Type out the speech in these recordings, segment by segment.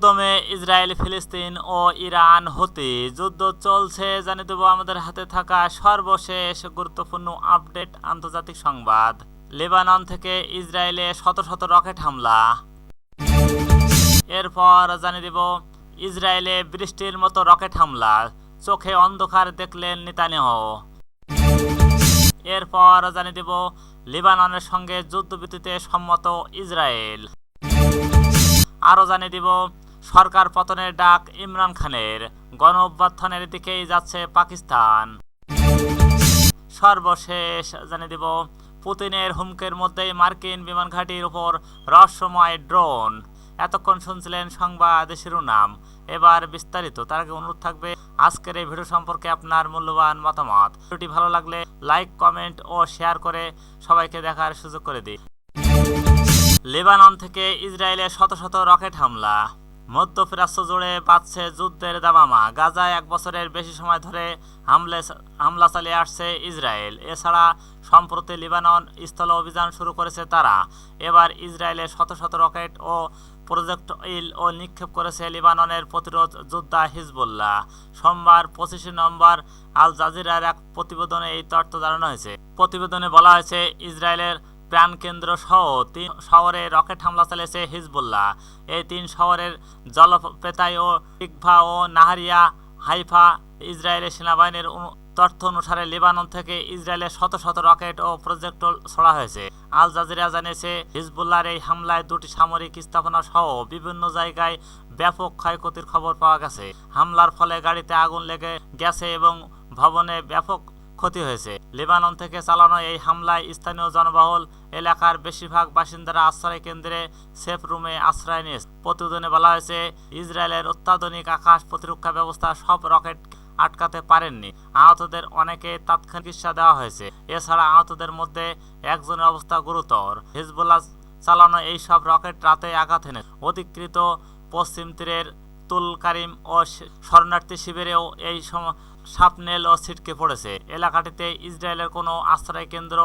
14 মে Israel, ফিলিস্তিন ও Iran হতে যুদ্ধ চলছে জানিয়ে দেব আমাদের হাতে থাকা সর্বশেষ গুরুত্বপূর্ণ আপডেট আন্তর্জাতিক সংবাদ। লেবানন থেকে ইসরায়েলে শত শত রকেট হামলা। এরপর জানিয়ে দেব ইসরায়েলে বৃষ্টির মতো রকেট হামলা, চোখে অন্ধকার দেখলেন নেতানিয়াহু। এরপর জানিয়ে দেব লেবাননের সঙ্গে যুদ্ধবিরতিতে সম্মত ইসরায়েল। আরও জানিয়ে দিব সরকার পতনের ডাক ইমরান খানের, গণ অভ্যুত্থানের দিকেই যাচ্ছে পাকিস্তান। সর্বশেষ জানিয়ে দিব পুতিনের হুমকির মধ্যেই মার্কিন বিমান ঘাঁটির উপর রহস্যময় ড্রোন। এতক্ষণ শুনছিলেন সংবাদ শিরোনাম, এবার বিস্তারিত। তার আগে অনুরোধ থাকবে আজকের এই ভিডিও সম্পর্কে আপনার মূল্যবান মতামত। ভিডিওটি ভালো লাগলে লাইক, কমেন্ট ও শেয়ার করে সবাইকে দেখার সুযোগ করে দিন। লেবানন থেকে ইসরায়েলে শত শত রকেট হামলা। মধ্যপ্রাচ্য জুড়ে বাড়ছে যুদ্ধের দামামা। গাজায় 1 বছরের বেশি সময় ধরে হামলা চালিয়ে আসছে ইসরায়েল। এছাড়া সম্প্রতি লেবানন স্থল অভিযান শুরু করেছে তারা। এবার ইসরায়েলে শত শত রকেট ও প্রজেক্টাইল ও নিক্ষেপ করেছে লেবাননের প্রতিরোধ যোদ্ধা হিজবুল্লাহ। সোমবার 25 নভেম্বর আল জাজিরার এক প্রতিবেদনে এই তথ্য জানানো হয়েছে। প্রতিবেদনে বলা হয়েছে ইসরায়েলের প্রাণকেন্দ্র সহ 3 শহরে রকেট হামলা চালিয়েছে হিজবুল্লাহ। এই 3 শহরের জলপেতাই ও টিকভা ও নাহারিয়া হাইফা। ইসরায়েলের সেনাবাহিনীর তথ্য অনুসারে লেবানন থেকে ইসরায়েলে শত শত রকেট ও প্রজেক্টল ছোড়া হয়েছে। আল জাজিরা জানিয়েছে হিজবুল্লাহর এই হামলায় 2টি সামরিক স্থাপনা সহ বিভিন্ন জায়গায় ব্যাপক ক্ষয়ক্ষতির খবর পাওয়া গেছে। হামলার ফলে গাড়িতে আগুন লেগে গেছে এবং ভবনে ব্যাপক ক্ষতি হয়েছে। লেবানন থেকে চালানো এই হামলায় স্থানীয় জনবহুল এলাকার বেশিরভাগ বাসিন্দারা আশ্রয় কেন্দ্রে সেফ রুমে আশ্রয় নিয়েছে। প্রতিবেদনে বলা হয়েছে ইসরায়েলের অত্যাধুনিক আকাশ প্রতিরক্ষা ব্যবস্থা সব রকেট আটকাতে পারেননি। আহতদের অনেকে তাৎক্ষণিক চিকিৎসা দেওয়া হয়েছে। এছাড়া আহতদের মধ্যে একজনের অবস্থা গুরুতর। হিজবুল্লাহ চালানো এই সব রকেট রাতে আঘাত হেনে অধিকৃত পশ্চিম তীরের তুলকারিম ও শরণার্থী শিবিরেও এই সাপনেল ও ছিটকে পড়েছে। এলাকাটিতে ইসরায়েলের কোনো আশ্রয় কেন্দ্র,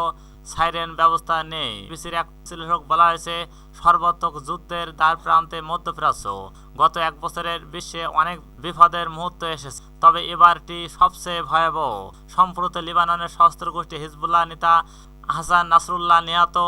সাইরেন ব্যবস্থা নেই। বিবিসির এক বিশ্লেষক বলা হয়েছে সর্বাত্মক যুদ্ধের দ্বার প্রান্তে মধ্যপ্রাচ্য। গত 1 বছরের বিশ্বে অনেক বিপদের মুহূর্ত এসেছে, তবে এবারটি সবচেয়ে ভয়াবহ। সম্প্রতি লেবাননের সশস্ত্র গোষ্ঠী হিজবুল্লাহ নেতা হাসান নাসরুল্লাহ নিহত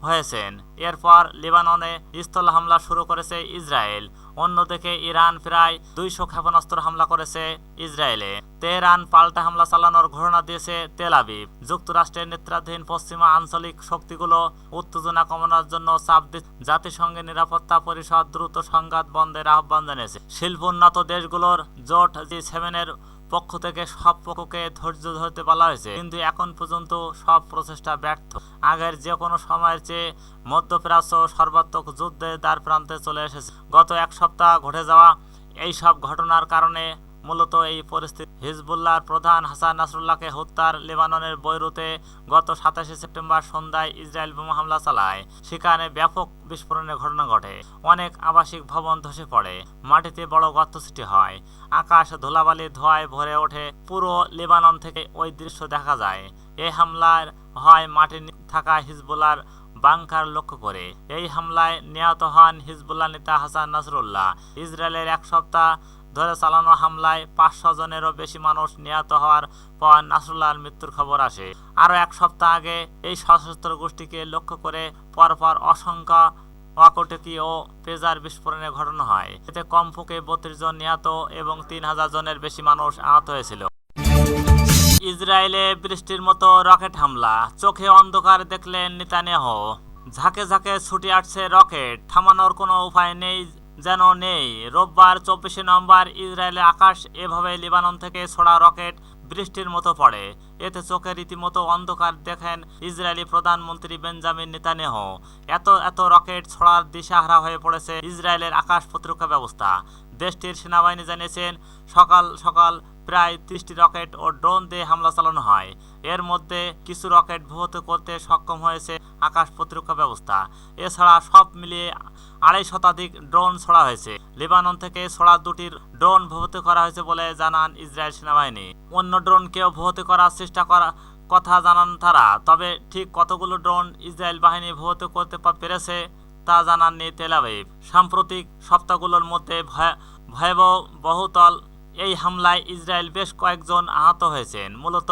হয়েছেন। এরপর লেবাননে স্থল হামলা শুরু করেছে ইসরায়েল। অন্যদিকে ইরান প্রায় 200 ক্ষেপণাস্ত্র হামলা করেছে ইসরায়েলে। তেহরান পাল্টা হামলা চালানোর ঘোষণা দিয়েছে তেল আবিব। যুক্তরাষ্ট্রের নেতৃত্বাধীন পশ্চিমা আঞ্চলিক শক্তিগুলো উত্তেজনা কমানোর জন্য চাপ দিচ্ছে। জাতিসংঘের নিরাপত্তা পরিষদ দ্রুত সংঘাত বন্ধের আহ্বান জানিয়েছে। শিল্পোন্নত দেশগুলোর জোট G7 এর পক্ষ থেকে সব পক্ষকে ধৈর্য ধরতে বলা হয়েছে, কিন্তু এখন পর্যন্ত সব প্রচেষ্টা ব্যর্থ। আগের যে কোনো সময়ের চেয়ে মধ্যপ্রাচ্য সর্বাত্মক যুদ্ধের দ্বার প্রান্তে চলে এসেছে। গত 1 সপ্তাহ ঘটে যাওয়া এই সব ঘটনার কারণে মূলত এই পরিস্থিতি। হিজবুল্লাহর প্রধান হাসান নাসরুল্লাহকে হত্যার লেবাননের বৈরুতে গত 27 সেপ্টেম্বর সন্ধ্যায় ইসরায়েল বোমা হামলা চালায়। সেখানে ব্যাপক বিস্ফোরণের ঘটনা ঘটে। অনেক আবাসিক ভবন ধসে পড়ে, মাটিতে বড় গর্ত সৃষ্টি হয়, আকাশ ধুলাবালি ধোঁয়ায় ভরে ওঠে। পুরো লেবানন থেকে ওই দৃশ্য দেখা যায়। এই হামলার হয় মাটির থাকা হিজবুল্লাহর বাংকার লক্ষ্য করে। এই হামলায় নিহত হন হিজবুল্লাহ নেতা হাসান নাসরুল্লাহ। ইসরায়েলের 1 সপ্তাহ ধরে চালানো হামলায় 500 জনেরও বেশি মানুষ নিহত হওয়ার পর নাসরুল্লাহর মৃত্যুর খবর আসে। আরও 1 সপ্তাহ আগে এই সশস্ত্র গোষ্ঠীকে লক্ষ্য করে পরপর অসংখ্য অকটকি ও পেজার বিস্ফোরণের ঘটনা হয়। এতে কমপক্ষে 32 জন নিহত এবং 3000 জনের বেশি মানুষ আহত হয়েছিল। ইসরায়েলে বৃষ্টির মতো রকেট হামলা, চোখে অন্ধকার দেখলেন নেতানিয়াহু। ঝাঁকে ঝাঁকে ছুটে আসছে রকেট, থামানোর কোনো উপায় নেই যেন নেই। রোববার 24 নভেম্বর ইসরায়েলের আকাশ এভাবে লেবানন থেকে ছোড়া রকেট বৃষ্টির মতো পড়ে। এতে চোখে রীতিমতো অন্ধকার দেখেন ইসরায়েলি প্রধানমন্ত্রী বেঞ্জামিন নেতানিয়াহু। এত রকেট ছোড়ার দিশাহারা হয়ে পড়েছে ইসরায়েলের আকাশ প্রতিরক্ষা ব্যবস্থা। দেশটির সেনাবাহিনী জানিয়েছেন সকাল সকাল প্রায় 30টি রকেট ও ড্রোন দিয়ে হামলা চালানো হয়। এর মধ্যে কিছু রকেট ভূপাতিত করতে সক্ষম হয়েছে আকাশ প্রতিরক্ষা ব্যবস্থা। এছাড়া সব মিলিয়ে 250 শতাধিক ড্রোন ছোড়া হয়েছে। লেবানন থেকে ছোড়া 2টি ড্রোন ভূপাতিত করা হয়েছে বলে জানান ইসরায়েল সেনাবাহিনী। অন্য ড্রোনকেও ভূপাতিত করার চেষ্টা কথা জানান তারা, তবে ঠিক কতগুলো ড্রোন ইসরায়েল বাহিনী ভূপাতিত করতে পেরেছে তা জানাননি তেল আবিব। সাম্প্রতিক সপ্তাহগুলোর মধ্যে ভয়াবহ বহুতল এই হামলায় ইসরায়েল বেশ কয়েকজন আহত হয়েছেন। মূলত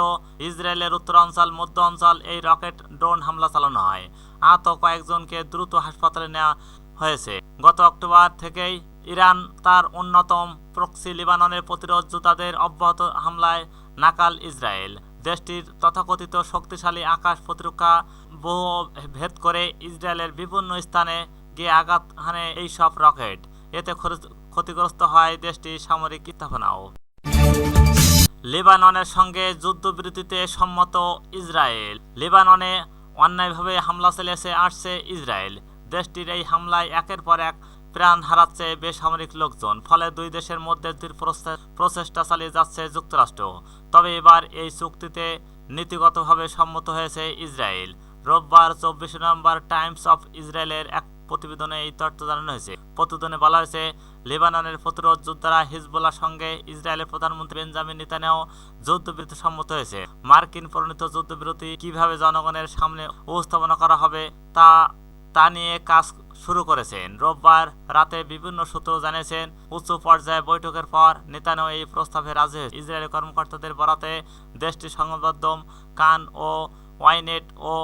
ইসরায়েলের উত্তরাঞ্চল মধ্য অঞ্চল এই রকেট ড্রোন হামলা চালানো হয়। আহত কয়েকজনকে দ্রুত হাসপাতালে নেওয়া হয়েছে। গত অক্টোবর থেকেই ইরান তার অন্যতম প্রক্সি লিবাননের প্রতিরোধ যোদ্ধাদের অব্যাহত হামলায় নাকাল ইসরায়েল। দেশটির তথাকথিত শক্তিশালী আকাশ প্রতিরক্ষা বহু ভেদ করে ইসরায়েলের বিভিন্ন স্থানে গিয়ে আঘাত হানে এইসব রকেট। এতে ক্ষতিগ্রস্ত হয় দেশটির সামরিক স্থাপনাও। লেবাননের সঙ্গে যুদ্ধবিরতিতে সম্মত ইসরায়েল। লেবাননে অন্যায়ভাবে হামলা চালিয়ে আসছে ইসরায়েল। দেশটির এই হামলায় একের পর এক প্রাণ হারাচ্ছে বেসামরিক লোকজন। ফলে দুই দেশের মধ্যে প্রচেষ্টা চালিয়ে যাচ্ছে যুক্তরাষ্ট্র। তবে এবার এই চুক্তিতে নীতিগতভাবে সম্মত হয়েছে ইসরায়েল। রোববার 24 নভেম্বর টাইমস অফ ইসরায়েলের এক প্রতিবেদনে এই তথ্য জানানো হয়েছে। প্রতিবেদনে বলা হয়েছে, লেবাননের প্রতিরোধ যোদ্ধারা হিজবুল্লাহর সঙ্গে ইসরায়েলের প্রধানমন্ত্রী বেঞ্জামিন নেতানিয়াহু যুদ্ধবিরতি সম্মত হয়েছে। মার্কিন প্রণীত যুদ্ধবিরতি কিভাবে জনগণের সামনে উপস্থাপনা করা হবে তা নিয়ে কাজ শুরু করেছেন। রোববার রাতে বিভিন্ন সূত্র জানিয়েছেন, উচ্চ পর্যায়ে বৈঠকের পর নেতানিয়াহু এই প্রস্তাবে রাজি হয়েছে। ইসরায়েলি কর্মকর্তাদের বরাতে দেশটির সংবাদ মাধ্যম কান ও ওয়াইনেট ও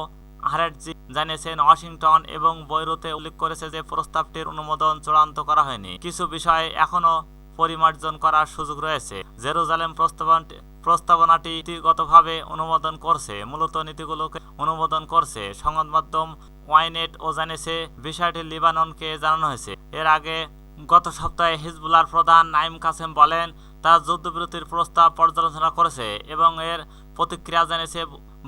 হারেটজি জানিয়েছেন, ওয়াশিংটন এবং বৈরুতে উল্লেখ করেছে যে প্রস্তাবটির অনুমোদন চূড়ান্ত করা হয়নি। কিছু বিষয় এখনও পরিমার্জন করার সুযোগ রয়েছে। জেরুজালেম প্রস্তাবনাটি নীতিগতভাবে অনুমোদন করছে, মূলত নীতিগুলোকে অনুমোদন করছে। সংবাদ মাধ্যম ওয়াইনেট ও জানিয়েছে, বিষয়টি লিবাননকে জানানো হয়েছে। এর আগে গত সপ্তাহে হিজবুল্লাহর প্রধান নাইম কাসেম বলেন, তারা যুদ্ধবিরতির প্রস্তাব পর্যালোচনা করেছে এবং এর প্রতিক্রিয়া জানিয়েছে।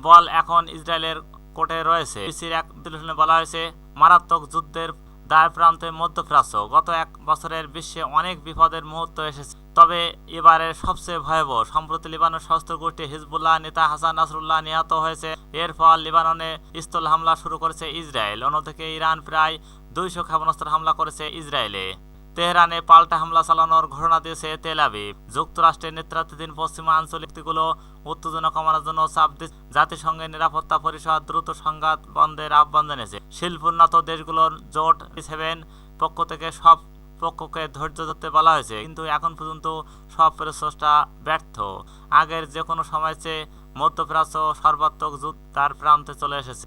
বল এখন ইসরায়েলের কোর্টে রয়েছে। বিবিসির এক বিশ্লেষণে বলা হয়েছে, মারাত্মক যুদ্ধের দ্বার প্রান্তে মধ্যপ্রাচ্য। গত এক বছরের বিশ্বে অনেক বিপদের মুহূর্ত এসেছে, তবে এবারের সবচেয়ে ভয়াবহ। সম্প্রতি লিবানন সশস্ত্র গোষ্ঠী হিজবুল্লাহ নেতা হাসান নাসরুল্লাহ নিহত হয়েছে। এর ফল লিবাননে স্থল হামলা শুরু করেছে ইসরায়েল। অন্যদিকে ইরান প্রায় 200 ক্ষেপণাস্ত্র হামলা করেছে ইসরায়েলে। তেহরানে পাল্টা হামলা চালানোর ঘোষণা দিয়েছে তেল আবিব। যুক্তরাষ্ট্রের নেতৃত্বাধীন পশ্চিমা আঞ্চলিক শক্তিগুলো উত্তেজনা কমানোর জন্য চাপ দিচ্ছে। জাতিসংঘের নিরাপত্তা পরিষদ দ্রুত সংঘাত বন্ধের আহ্বান জানিয়েছে। শিল্পোন্নত দেশগুলোর জোট 7 পক্ষ থেকে সব পক্ষকে ধৈর্য ধরতে বলা হয়েছে, কিন্তু এখন পর্যন্ত সব প্রচেষ্টা ব্যর্থ। আগের যে কোনো সময় চেয়ে মধ্যপ্রাচ্য সর্বাত্মক যুদ্ধ তার প্রান্তে চলে এসেছে।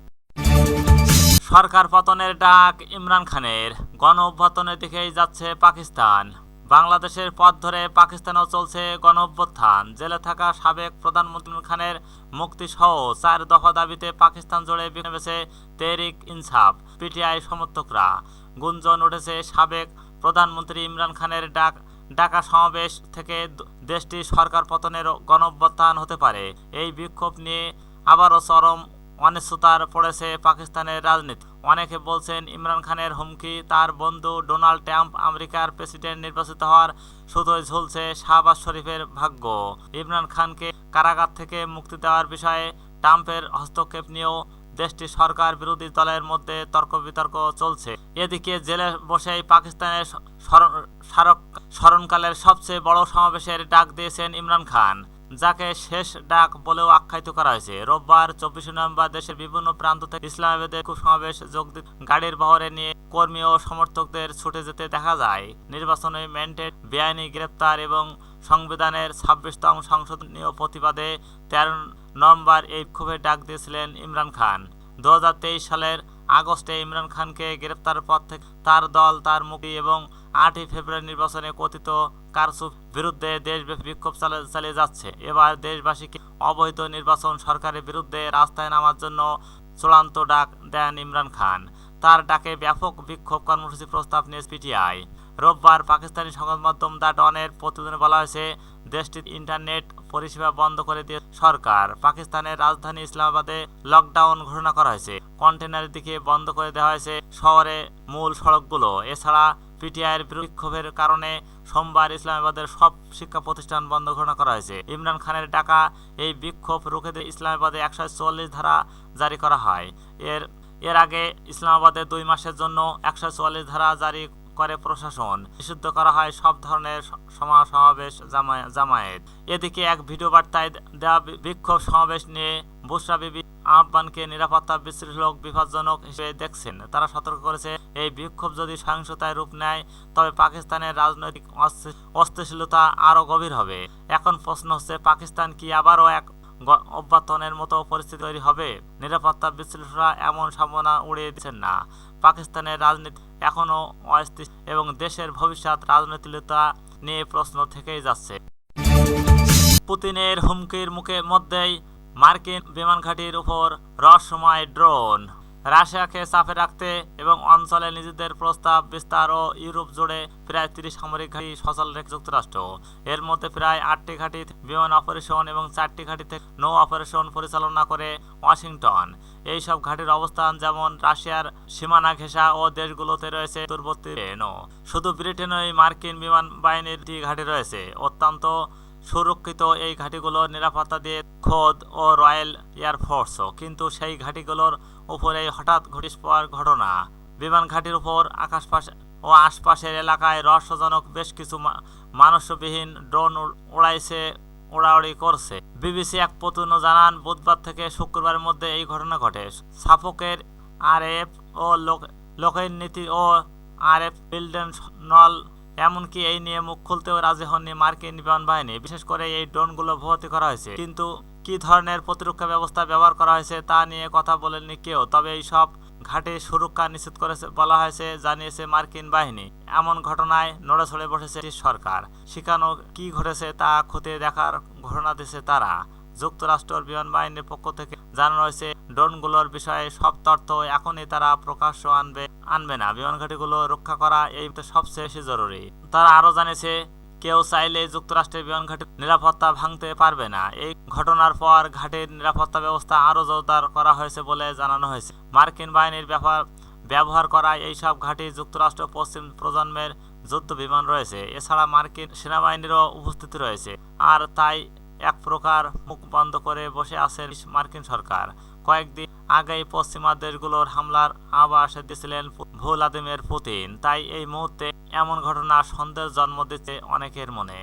সরকার পতনের ডাক ইমরান খানের। গণ অভ্যুত্থানের দিকেই যাচ্ছে পাকিস্তান। বাংলাদেশের পথ ধরে পাকিস্তানেও চলছে গণ অভ্যুত্থান। জেলে থাকা সাবেক প্রধানমন্ত্রী ইমরান খানের মুক্তি সহ 4 দফা দাবিতে পাকিস্তান জুড়ে নেমেছে তেহরিক ইনসাফ পিটিআই সমর্থকরা। গুঞ্জন উঠেছে, সাবেক প্রধানমন্ত্রী ইমরান খানের ডাকা সমাবেশ থেকে দেশটির সরকার পতনের গণ অভ্যুত্থান হতে পারে। এই বিক্ষোভ নিয়ে আবারও চরম অনিশ্চয়তার পড়েছে পাকিস্তানের রাজনীতি। অনেকে বলছেন, ইমরান খানের হুমকি, তার বন্ধু ডোনাল্ড ট্রাম্প আমেরিকার প্রেসিডেন্ট নির্বাচিত হওয়ার শুধুই ঝুলছে শাহবাজ শরীফের ভাগ্য। ইমরান খানকে কারাগার থেকে মুক্তি দেওয়ার বিষয়ে ট্রাম্পের হস্তক্ষেপ নিয়েও দেশটির সরকার বিরোধী দলের মধ্যে তর্ক বিতর্ক চলছে। এদিকে জেলে বসেই পাকিস্তানের স্মরণকালের সবচেয়ে বড় সমাবেশের ডাক দিয়েছেন ইমরান খান, যাকে শেষ ডাক বলেও আখ্যায়িত করা হয়েছে। রোববার 24 নভেম্বর দেশের বিভিন্ন প্রান্ত থেকে ইসলামাবাদে সমাবেশ যোগ দিতে গাড়ির বহরে নিয়ে কর্মী ও সমর্থকদের ছুটে যেতে দেখা যায়। নির্বাচনে ম্যান্ডেট, বেআইনি গ্রেপ্তার এবং সংবিধানের 26তম সংশোধনীয় প্রতিবাদে 13 নভেম্বর এই বিক্ষোভের ডাক দিয়েছিলেন ইমরান খান। 2023 সালের আগস্টে ইমরান খানকে গ্রেপ্তারের পর থেকে তার দল তার মুক্তি এবং 8 ফেব্রুয়ারি নির্বাচনে কথিত কারচুপির বিরুদ্ধে দেশব্যাপী বিক্ষোভ চালিয়ে যাচ্ছে। এবার দেশবাসীকে অবৈধ নির্বাচন সরকারের বিরুদ্ধে রাস্তায় নামার জন্য চূড়ান্ত ডাক দেন ইমরান খান। তার ডাকে ব্যাপক বিক্ষোভ কর্মসূচি প্রস্তাব নিয়েছে পিটিআই। রোববার পাকিস্তানি সংবাদ মাধ্যম দ্য ডনের প্রতিবেদনে বলা হয়েছে, দেশটির ইন্টারনেট পরিষেবা বন্ধ করে দিয়ে সরকার। পাকিস্তানের রাজধানী ইসলামাবাদে লকডাউন ঘোষণা করা হয়েছে। কন্টেনারের দিকে বন্ধ করে দেওয়া হয়েছে শহরে মূল সড়কগুলো। এছাড়া পিটিআইয়ের বিক্ষোভের কারণে সোমবার ইসলামাবাদের সব শিক্ষা প্রতিষ্ঠান বন্ধ ঘোষণা করা হয়েছে। ইমরান খানের ডাকা এই বিক্ষোভ রুখে দিয়ে ইসলামাবাদে 144 ধারা জারি করা হয়। এর আগে ইসলামাবাদে 2 মাসের জন্য 144 ধারা জারি করে প্রশাসন, নিষিদ্ধ করা হয় সব ধরনের সমাবেশ জামায়াত। এদিকে এক ভিডিও বার্তায় দেওয়া বিক্ষোভ সমাবেশ নিয়ে বুশরা বিবি আহ্বানকে নিরাপত্তা বিশৃঙ্খল বিপজ্জনক হিসেবে দেখছেন। তারা সতর্ক করেছে, এই বিক্ষোভ যদি সহিংসতায় রূপ নেয় তবে পাকিস্তানের রাজনৈতিক অস্থিতিশীলতা আরও গভীর হবে। এখন প্রশ্ন হচ্ছে, পাকিস্তান কি আবারও এক অভ্যর্থনের মতো পরিস্থিতি তৈরি হবে? নিরাপত্তা বিশ্লেষকরা এমন সম্ভাবনা উড়িয়ে দিচ্ছেন না। পাকিস্তানের রাজনীতি এখনও অস্থির এবং দেশের ভবিষ্যৎ রাজনৈতিকতা নিয়ে প্রশ্ন থেকেই যাচ্ছে। পুতিনের হুমকির মধ্যেই মার্কিন বিমান ঘাঁটির উপর রহস্যময় ড্রোন। রাশিয়াকে চাপে রাখতে এবং অঞ্চলে নিজেদের প্রস্তাব বিস্তার ও ইউরোপ জুড়ে প্রায় 30 সামরিক ঘাঁটি সচল রেখে যুক্তরাষ্ট্র। এর মধ্যে প্রায় 8টি ঘাঁটি বিমান অপারেশন এবং 4টি ঘাঁটি থেকে নৌ অপারেশন পরিচালনা করে ওয়াশিংটন। এই সব ঘাঁটির অবস্থান যেমন রাশিয়ার সীমানা ঘেঁষা ও দেশগুলোতে রয়েছে দূরবর্তী। শুধু ব্রিটেনেই মার্কিন বিমান বাহিনীর ঘাঁটি রয়েছে। অত্যন্ত সুরক্ষিত এই ঘাঁটিগুলোর নিরাপত্তা দিয়ে খোদ ও রয়্যাল এয়ারফোর্সও। কিন্তু সেই ঘাঁটিগুলোর উপরে হঠাৎ ঘটিস পড়ার ঘটনা। বিমান ঘাঁটির উপর আশপাশের এলাকায় রহস্যজনক বেশ কিছু মানুষবিহীন ড্রোন উড়াউড়ি করছে। বিবিসি এক প্রতিবেদনে জানান, বুধবার থেকে শুক্রবারের মধ্যে এই ঘটনা ঘটে। সাফোকের আরএফ ও লোকের নীতি ও আরএফ বিল্ডেনল এমনকি এই নিয়ে মুখ খুলতেও রাজি হননি মার্কিন বিমান বাহিনী। বিশেষ করে এই ড্রোনগুলো ভর্তি করা হয়েছে, কিন্তু কি ধরনের প্রতিরক্ষা ব্যবস্থা ব্যবহার করা হয়েছে তা নিয়ে কথা বলেননি কেউ। তবে এই সব ঘাঁটির সুরক্ষা নিশ্চিত করেছে বলা হয়েছে, জানিয়েছে মার্কিন বাহিনী। এমন ঘটনায় নড়েচড়ে বসেছে সরকার। শিকানো কি ঘটেছে তা খতিয়ে দেখার ঘোষণা দিয়েছে তারা। যুক্তরাষ্ট্রের বিমান বাহিনীর পক্ষ থেকে জানানো হয়েছে, ড্রোনগুলোর বিষয়ে সব তথ্য এখনই তারা প্রকাশ্য আনবে না। বিমান ঘাঁটিগুলো রক্ষা করা এই সবচেয়ে বেশি জরুরি। তারা আরও জানিয়েছে, কেউ চাইলে যুক্তরাষ্ট্রের বিমান ঘাঁটির নিরাপত্তা ভাঙতে পারবে না। এই ঘটনার পর ঘাঁটির নিরাপত্তা ব্যবস্থা আরও জোরদার করা হয়েছে বলে জানানো হয়েছে। মার্কিন বাহিনীর ব্যবহার করা এইসব ঘাঁটি যুক্তরাষ্ট্র পশ্চিম প্রজন্মের যুদ্ধ বিমান রয়েছে। এছাড়া মার্কিন সেনাবাহিনীরও উপস্থিতি রয়েছে। আর তাই এক প্রকার মুখ বন্ধ করে বসে আছে মার্কিন সরকার। কয়েকদিন আগেই পশ্চিমা দেশগুলোর হামলার আভাস দিয়েছিলেন ভ্লাদিমির পুতিন। তাই এই মুহূর্তে এমন ঘটনা সন্দেহের জন্ম দিচ্ছে অনেকের মনে।